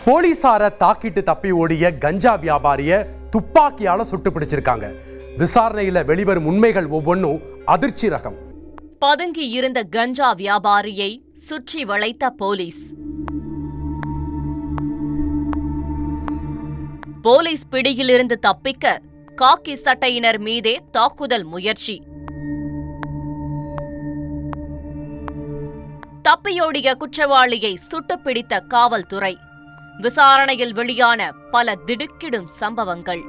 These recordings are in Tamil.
போலீசாரை தாக்கிட்டு தப்பி ஓடிய கஞ்சா வியாபாரிய துப்பாக்கியால சுட்டு பிடிச்சிருக்காங்க. விசாரணையில வெளிவரும் உண்மைகள் ஒவ்வொன்றும் அதிர்ச்சி ரகம். பதுங்கி இருந்த கஞ்சா வியாபாரியை சுற்றி வளைத்த போலீஸ். போலீஸ் பிடியிலிருந்து தப்பிக்க காக்கி சட்டையினர் மீதே தாக்குதல் முயற்சி. தப்பியோடிய குற்றவாளியை சுட்டுப்பிடித்த காவல்துறை. விசாரணையில் வெளியான பல திடுக்கிடும் சம்பவங்கள்.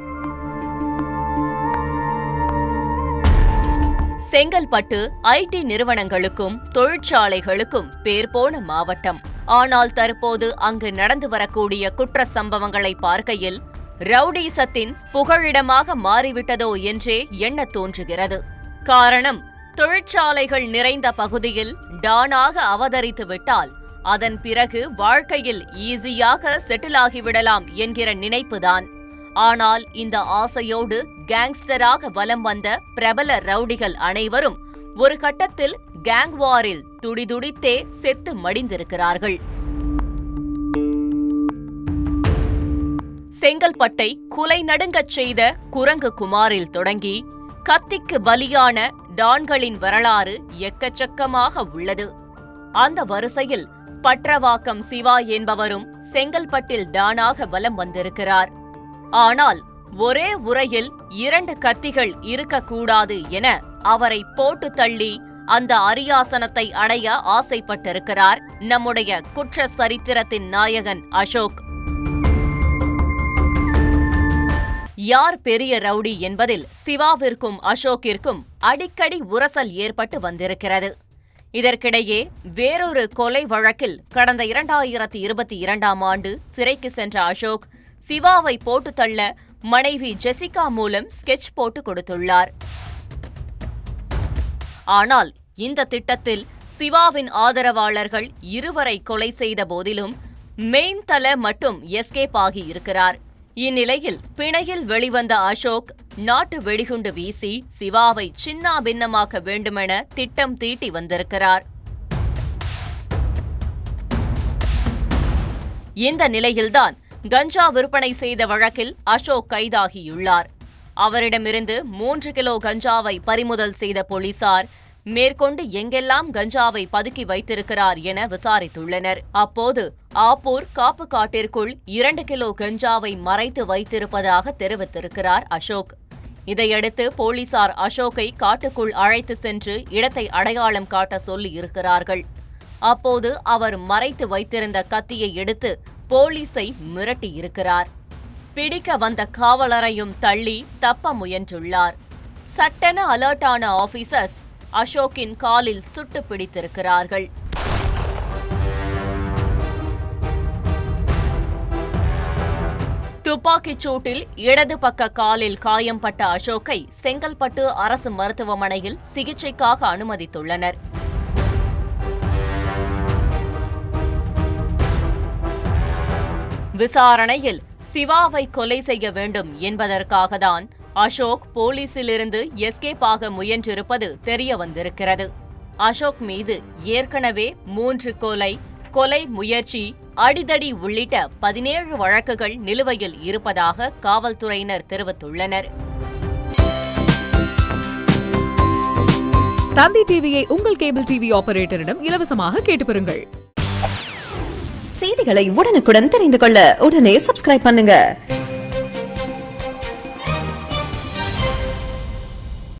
செங்கல்பட்டு ஐடி நிறுவனங்களுக்கும் தொழிற்சாலைகளுக்கும் பேர் போன மாவட்டம். ஆனால் தற்போது அங்கு நடந்து வரக்கூடிய குற்ற சம்பவங்களை பார்க்கையில் ரவுடீசத்தின் புகழிடமாக மாறிவிட்டதோ என்றே எண்ண தோன்றுகிறது. காரணம், தொழிற்சாலைகள் நிறைந்த பகுதியில் டானாக அவதரித்து விட்டால் அதன் பிறகு வாழ்க்கையில் ஈஸியாக செட்டில் ஆகிவிடலாம் என்கிற நினைப்புதான். ஆனால் இந்த ஆசையோடு கேங்ஸ்டராக வலம் வந்த பிரபல ரவுடிகள் அனைவரும் ஒரு கட்டத்தில் கேங் வாரில் துடிதுடித்தே செத்து மடிந்திருக்கிறார்கள். செங்கல்பட்டை குலை நடுங்கச் செய்த குரங்கு குமாரில் தொடங்கி கத்திக்கு பலியான டான்களின் வரலாறு எக்கச்சக்கமாக உள்ளது. அந்த வரிசையில் பற்றவாக்கம் சிவா என்பவரும் செங்கல்பட்டில் டானாக வலம் வந்திருக்கிறார். ஆனால் ஒரே உரையில் 2 கத்திகள் இருக்கக்கூடாது என அவரை போட்டு தள்ளி அந்த அரியாசனத்தை அடைய ஆசைப்பட்டிருக்கிறார் நம்முடைய குற்ற சரித்திரத்தின் நாயகன் அசோக். யார் பெரிய ரவுடி என்பதில் சிவாவிற்கும் அசோக்கிற்கும் அடிக்கடி உரசல் ஏற்பட்டு வந்திருக்கிறது. இதற்கிடையே வேறொரு கொலை வழக்கில் கடந்த 2022ஆம் ஆண்டு சிறைக்கு சென்ற அசோக் சிவாவை போட்டு தள்ள மனைவி ஜெசிகா மூலம் ஸ்கெட்ச் போட்டு கொடுத்துள்ளார். ஆனால் இந்த திட்டத்தில் சிவாவின் ஆதரவாளர்கள் 2 கொலை செய்த போதிலும் மெயின் தல மட்டும் எஸ்கேப் ஆகி இருக்கிறார். இந்நிலையில் பிணையில் வெளிவந்த அசோக் நாட்டு வெடிகுண்டு வீசி சிவாவை சின்னா பின்னமாக்க வேண்டுமென திட்டம் தீட்டி வந்திருக்கிறார். இந்த நிலையில்தான் கஞ்சா விற்பனை செய்த வழக்கில் அசோக் கைதாகியுள்ளார். அவரிடமிருந்து 3 கிலோ கஞ்சாவை பறிமுதல் செய்த போலீசார் மேற்கொண்டு எங்கெல்லாம் கஞ்சாவை பதுக்கி வைத்திருக்கிறார் என விசாரித்துள்ளனர். அப்போது ஆப்பூர் காப்பு காட்டிற்குள் 2 கிலோ கஞ்சாவை மறைத்து வைத்திருப்பதாக தெரிவித்திருக்கிறார் அசோக். இதையடுத்து போலீசார் அசோக்கை காட்டுக்குள் அழைத்து சென்று இடத்தை அடையாளம் காட்ட சொல்லி இருக்கிறார்கள். அப்போது அவர் மறைத்து வைத்திருந்த கத்தியை எடுத்து போலீஸை மிரட்டியிருக்கிறார். பிடிக்க வந்த காவலரையும் தள்ளி தப்ப முயன்றுள்ளார். சட்டென அலர்ட்டான ஆபீசர்ஸ் அசோக்கின் காலில் சுட்டு பிடித்திருக்கிறார்கள். துப்பாக்கிச் சூட்டில் இடது பக்க காலில் காயம்பட்ட அசோக்கை செங்கல்பட்டு அரசு மருத்துவமனையில் சிகிச்சைக்காக அனுமதித்துள்ளனர். விசாரணையில் சிவாவை கொலை செய்ய வேண்டும் என்பதற்காகத்தான் அசோக் போலீசிலிருந்து எஸ்கேப் ஆக முயன்றிருப்பது தெரிய வந்திருக்கிறது. அசோக் மீது ஏற்கனவே 3 கொலை முயற்சி, அடிதடி உள்ளிட்ட 17 வழக்குகள் நிலுவையில் இருப்பதாக காவல்துறையினர் தெரிவித்துள்ளனர். தந்தி டிவியை உங்கள் கேபிள் டிவி ஆபரேட்டரிடம் இலவசமாக கேட்டு பெறுங்கள். செய்திகளை உடனுக்குடன் தெரிந்து கொள்ள உடனே சப்ஸ்கிரைப் பண்ணுங்க.